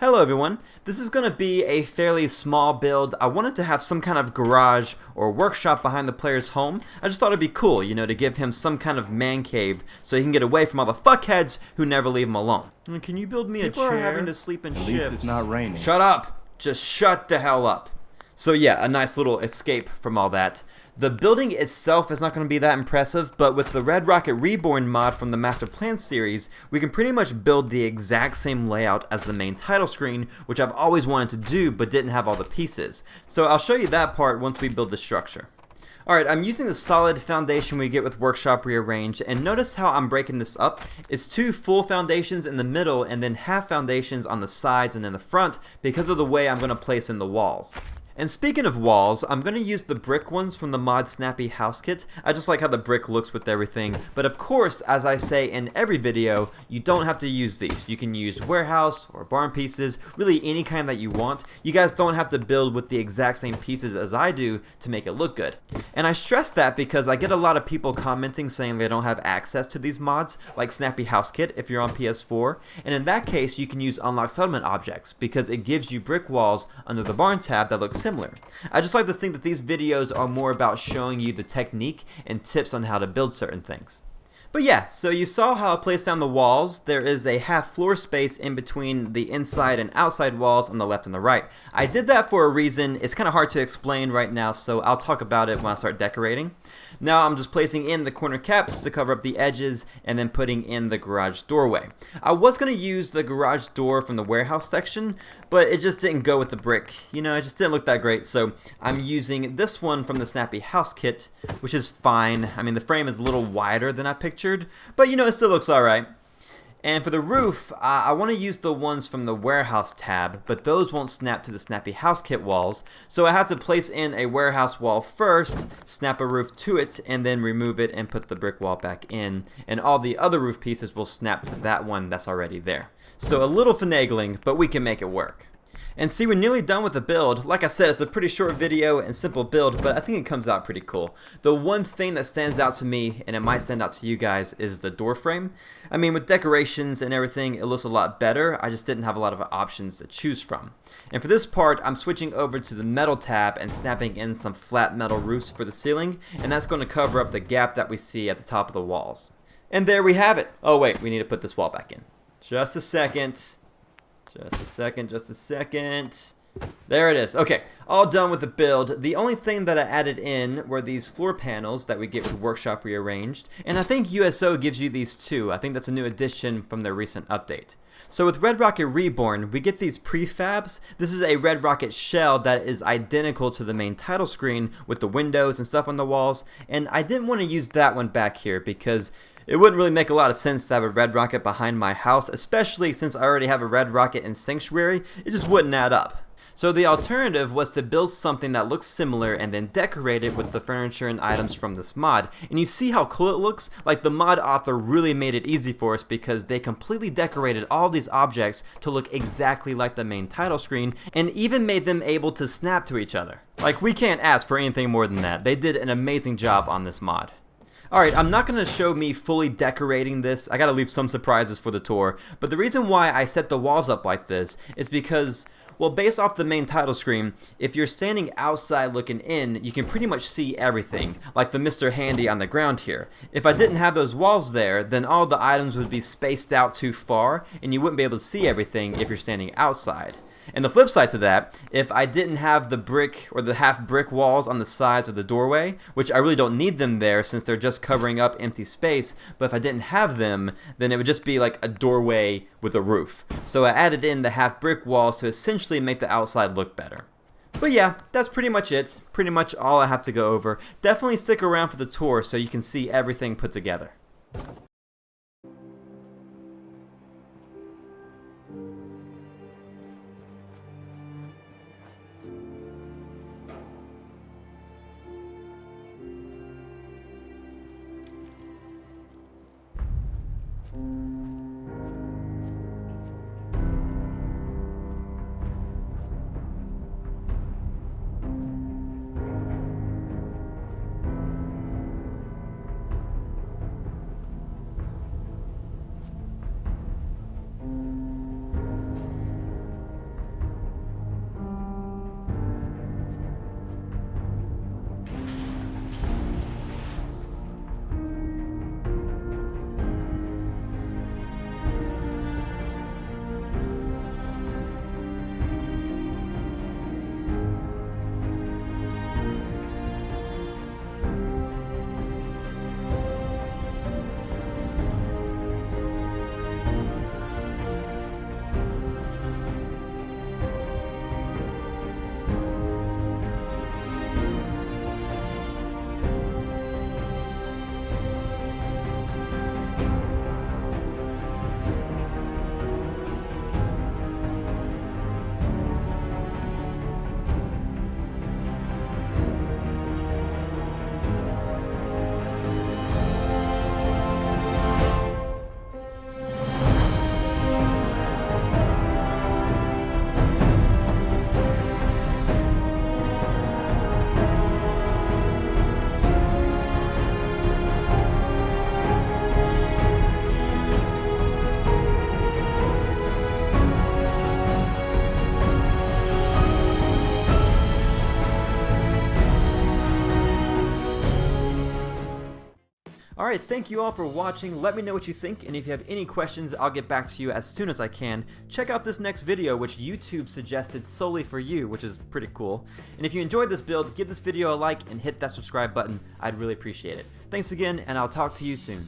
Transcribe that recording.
Hello everyone, this is going to be a fairly small build. I wanted to have some kind of garage or workshop behind the player's home. I just thought it'd be cool, to give him some kind of man cave so he can get away from all the fuckheads who never leave him alone. Can you build me a chair? People are having to sleep in At ships. least it's not raining. Shut up! Just shut the hell up. So yeah, a nice little escape from all that. The building itself is not going to be that impressive, but with the Red Rocket Reborn mod from the Master Plan series, we can pretty much build the exact same layout as the main title screen, which I've always wanted to do but didn't have all the pieces. So I'll show you that part once we build the structure. Alright, I'm using the solid foundation we get with Workshop Rearranged, and notice how I'm breaking this up. It's 2 full foundations in the middle and then half foundations on the sides and in the front because of the way I'm going to place in the walls. And speaking of walls, I'm going to use the brick ones from the mod Snappy House Kit. I just like how the brick looks with everything. But of course, as I say in every video, you don't have to use these. You can use warehouse or barn pieces, really any kind that you want. You guys don't have to build with the exact same pieces as I do to make it look good. And I stress that because I get a lot of people commenting saying they don't have access to these mods, like Snappy House Kit if you're on PS4. And in that case, you can use Unlock Settlement Objects because it gives you brick walls under the barn tab that look similar. I just like to think that these videos are more about showing you the technique and tips on how to build certain things. But yeah, so you saw how I placed down the walls. There is a half floor space in between the inside and outside walls on the left and the right. I did that for a reason. It's kind of hard to explain right now, so I'll talk about it when I start decorating. Now I'm just placing in the corner caps to cover up the edges and then putting in the garage doorway. I was going to use the garage door from the warehouse section, but it just didn't go with the brick. It just didn't look that great, so I'm using this one from the Snappy House Kit, which is fine. I mean, the frame is a little wider than I pictured, but it still looks alright. And for the roof, I want to use the ones from the warehouse tab, but those won't snap to the Snappy House Kit walls, so I have to place in a warehouse wall first, snap a roof to it, and then remove it and put the brick wall back in, and all the other roof pieces will snap to that one that's already there. So a little finagling, but we can make it work. And see, we're nearly done with the build. Like I said, it's a pretty short video and simple build, but I think it comes out pretty cool. The one thing that stands out to me, and it might stand out to you guys, is the door frame. I mean, with decorations and everything, it looks a lot better. I just didn't have a lot of options to choose from. And for this part, I'm switching over to the metal tab and snapping in some flat metal roofs for the ceiling, and that's going to cover up the gap that we see at the top of the walls. And there we have it. Oh wait, we need to put this wall back in. Just a second. Just a second. There it is. Okay, all done with the build. The only thing that I added in were these floor panels that we get with Workshop Rearranged, and I think USO gives you these too. I think that's a new addition from their recent update. So with Red Rocket Reborn, we get these prefabs. This is a Red Rocket shell that is identical to the main title screen with the windows and stuff on the walls, and I didn't want to use that one back here because it wouldn't really make a lot of sense to have a Red Rocket behind my house, especially since I already have a Red Rocket in Sanctuary. It just wouldn't add up. So the alternative was to build something that looks similar and then decorate it with the furniture and items from this mod. And you see how cool it looks? Like, the mod author really made it easy for us because they completely decorated all these objects to look exactly like the main title screen and even made them able to snap to each other. Like, we can't ask for anything more than that. They did an amazing job on this mod. Alright, I'm not going to show me fully decorating this. I gotta leave some surprises for the tour. But the reason why I set the walls up like this is because, well, based off the main title screen, if you're standing outside looking in, you can pretty much see everything, like the Mr. Handy on the ground here. If I didn't have those walls there, then all the items would be spaced out too far, and you wouldn't be able to see everything if you're standing outside. And the flip side to that, if I didn't have the brick or the half brick walls on the sides of the doorway, which I really don't need them there since they're just covering up empty space, but if I didn't have them, then it would just be like a doorway with a roof. So I added in the half brick walls to essentially make the outside look better. But yeah, that's pretty much it. Pretty much all I have to go over. Definitely stick around for the tour so you can see everything put together. Alright, thank you all for watching. Let me know what you think, and if you have any questions, I'll get back to you as soon as I can. Check out this next video, which YouTube suggested solely for you, which is pretty cool. And if you enjoyed this build, give this video a like and hit that subscribe button. I'd really appreciate it. Thanks again, and I'll talk to you soon.